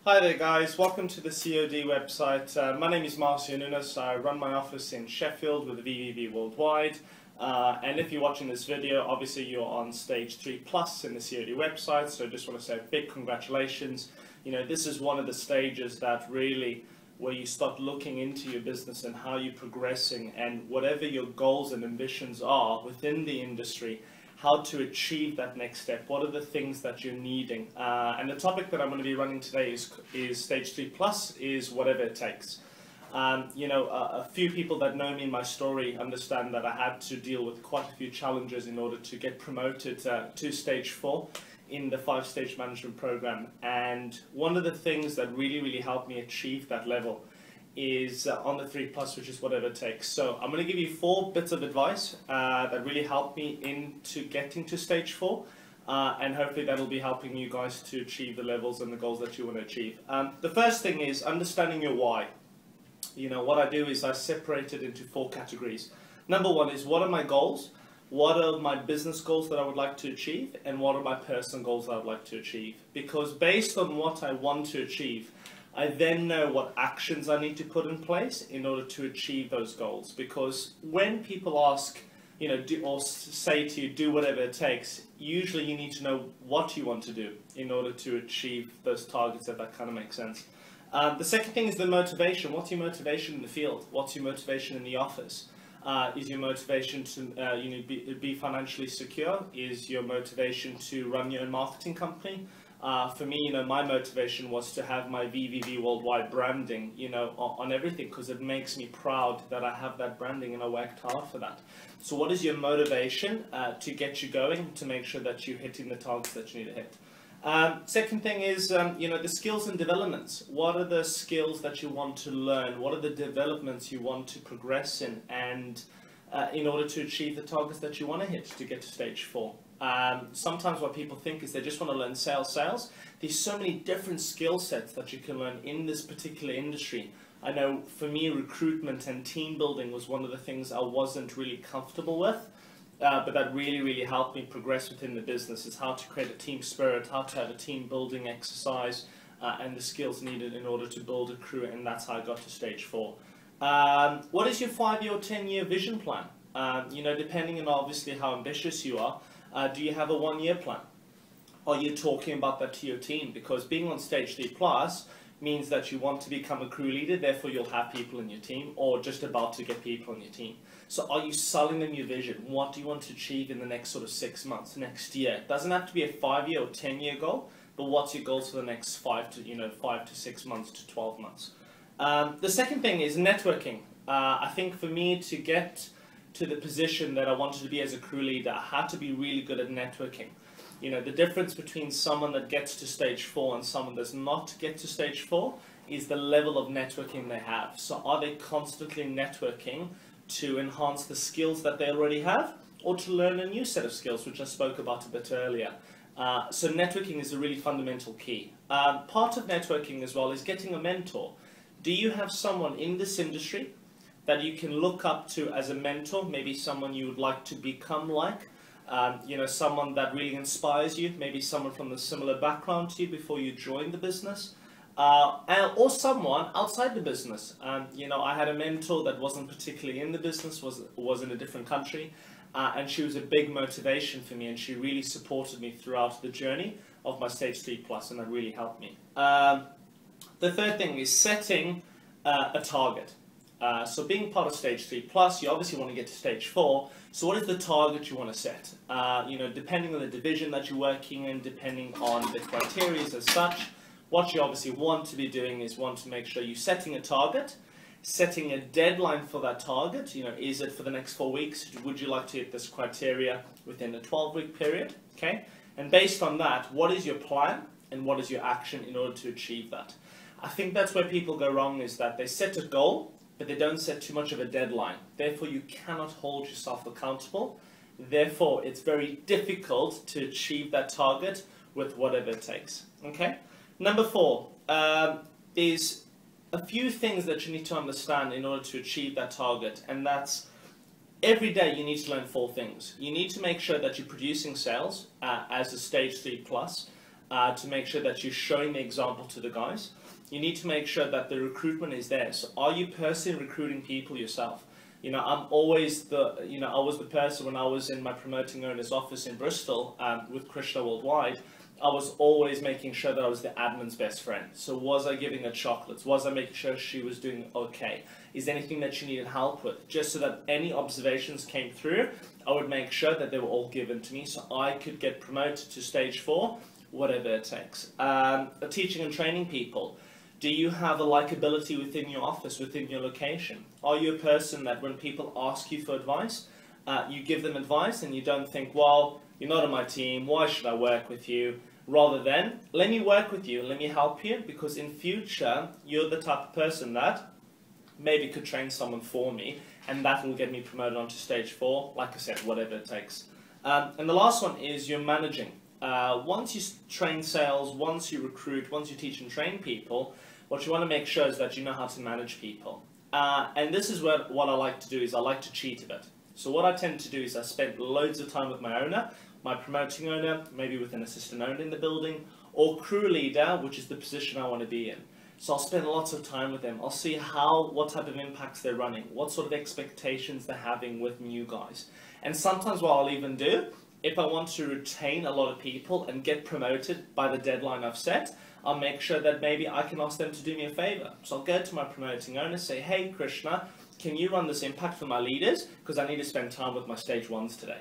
Hi there guys, welcome to the COD website. My name is Marcio Nunez. I run my office in Sheffield with VVV Worldwide. And if you're watching this video, obviously you're on stage 3+ in the COD website, so I just want to say a big congratulations. You know, this is one of the stages that really where you start looking into your business and how you're progressing and whatever your goals and ambitions are within the industry, how to achieve that next step. What are the things that you're needing? And the topic that I'm going to be running today is stage 3+, is whatever it takes. A few people that know me in my story understand that I had to deal with quite a few challenges in order to get promoted to stage 4 in the 5-stage management program. And one of the things that really helped me achieve that level is on the 3+, which is whatever it takes. So I'm going to give you 4 bits of advice that really helped me into getting to stage 4, and hopefully that'll be helping you guys to achieve the levels and the goals that you want to achieve. The first thing is understanding your why. You know, what I do is I separate it into 4 categories. Number 1 is, what are my goals? What are my business goals that I would like to achieve? And what are my personal goals that I would like to achieve? Because based on what I want to achieve, I then know what actions I need to put in place in order to achieve those goals. Because when people ask, you know, or say to you, do whatever it takes, usually you need to know what you want to do in order to achieve those targets, if that kind of makes sense. The second thing is the motivation. What's your motivation in the field? What's your motivation in the office? Is your motivation to be financially secure? Is your motivation to run your own marketing company? For me, you know, my motivation was to have my VVV Worldwide branding, you know, on everything, because it makes me proud that I have that branding and I worked hard for that. So what is your motivation to get you going, to make sure that you're hitting the targets that you need to hit? Second thing is, the skills and developments. What are the skills that you want to learn? What are the developments you want to progress in, and in order to achieve the targets that you want to hit to get to stage 4? Sometimes what people think is they just want to learn sales. There's so many different skill sets that you can learn in this particular industry. I know for me, recruitment and team building was one of the things I wasn't really comfortable with. But that really helped me progress within the business, is how to create a team spirit, how to have a team building exercise, and the skills needed in order to build a crew, and that's how I got to stage 4. What is your 5-year or 10-year vision plan? Depending on obviously how ambitious you are, do you have a 1-year plan? Are you talking about that to your team? Because being on stage 3+ means that you want to become a crew leader, therefore you'll have people in your team, or just about to get people in your team. So are you selling them your vision? What do you want to achieve in the next sort of 6 months, next year? It doesn't have to be a 5-year or 10-year goal, but what's your goals for the next 5 to 6 months to 12 months? The second thing is networking. I think for me to get to the position that I wanted to be as a crew leader, I had to be really good at networking. You know, the difference between someone that gets to stage 4 and someone that does not get to stage 4 is the level of networking they have. So are they constantly networking to enhance the skills that they already have, or to learn a new set of skills, which I spoke about a bit earlier? So networking is a really fundamental key. Part of networking as well is getting a mentor. Do you have someone in this industry that you can look up to as a mentor, maybe someone you would like to become like? Someone that really inspires you, maybe someone from a similar background to you before you join the business, or someone outside the business. I had a mentor that wasn't particularly in the business, was in a different country, and she was a big motivation for me, and she really supported me throughout the journey of my stage 3+, and that really helped me. The third thing is setting a target. So being part of stage 3+, you obviously want to get to stage 4. So what is the target you want to set? Depending on the division that you're working in, depending on the criteria as such, what you obviously want to be doing is want to make sure you're setting a target, setting a deadline for that target. You know, is it for the next 4 weeks? Would you like to hit this criteria within a 12-week period? Okay, and based on that, what is your plan and what is your action in order to achieve that? I think that's where people go wrong, is that they set a goal, but they don't set too much of a deadline. Therefore, you cannot hold yourself accountable. Therefore, it's very difficult to achieve that target with whatever it takes. Okay? Number 4 is a few things that you need to understand in order to achieve that target, and that's every day you need to learn 4 things. You need to make sure that you're producing sales as a stage 3+. to make sure that you're showing the example to the guys. You need to make sure that the recruitment is there. So are you personally recruiting people yourself? I'm always I was the person when I was in my promoting owner's office in Bristol with Krishna Worldwide. I was always making sure that I was the admin's best friend. So was I giving her chocolates? Was I making sure she was doing okay? Is there anything that she needed help with? Just so that any observations came through, I would make sure that they were all given to me so I could get promoted to stage 4, whatever it takes. Teaching and training people. Do you have a likability within your office, within your location? Are you a person that when people ask you for advice, you give them advice and you don't think, well, you're not on my team, why should I work with you? Rather than, let me work with you, let me help you, because in future, you're the type of person that maybe could train someone for me, and that will get me promoted onto stage 4, like I said, whatever it takes. And the last one is you're managing. Once you train sales, once you recruit, once you teach and train people, what you want to make sure is that you know how to manage people. And this is what I like to do, is I like to cheat a bit. So what I tend to do is I spend loads of time with my owner, my promoting owner, maybe with an assistant owner in the building, or crew leader, which is the position I want to be in. So I'll spend lots of time with them. I'll see what type of impacts they're running, what sort of expectations they're having with new guys. And sometimes what I'll even do, if I want to retain a lot of people and get promoted by the deadline I've set, I'll make sure that maybe I can ask them to do me a favor. So I'll go to my promoting owner, say, hey Krishna, can you run this impact for my leaders? Because I need to spend time with my stage 1s today.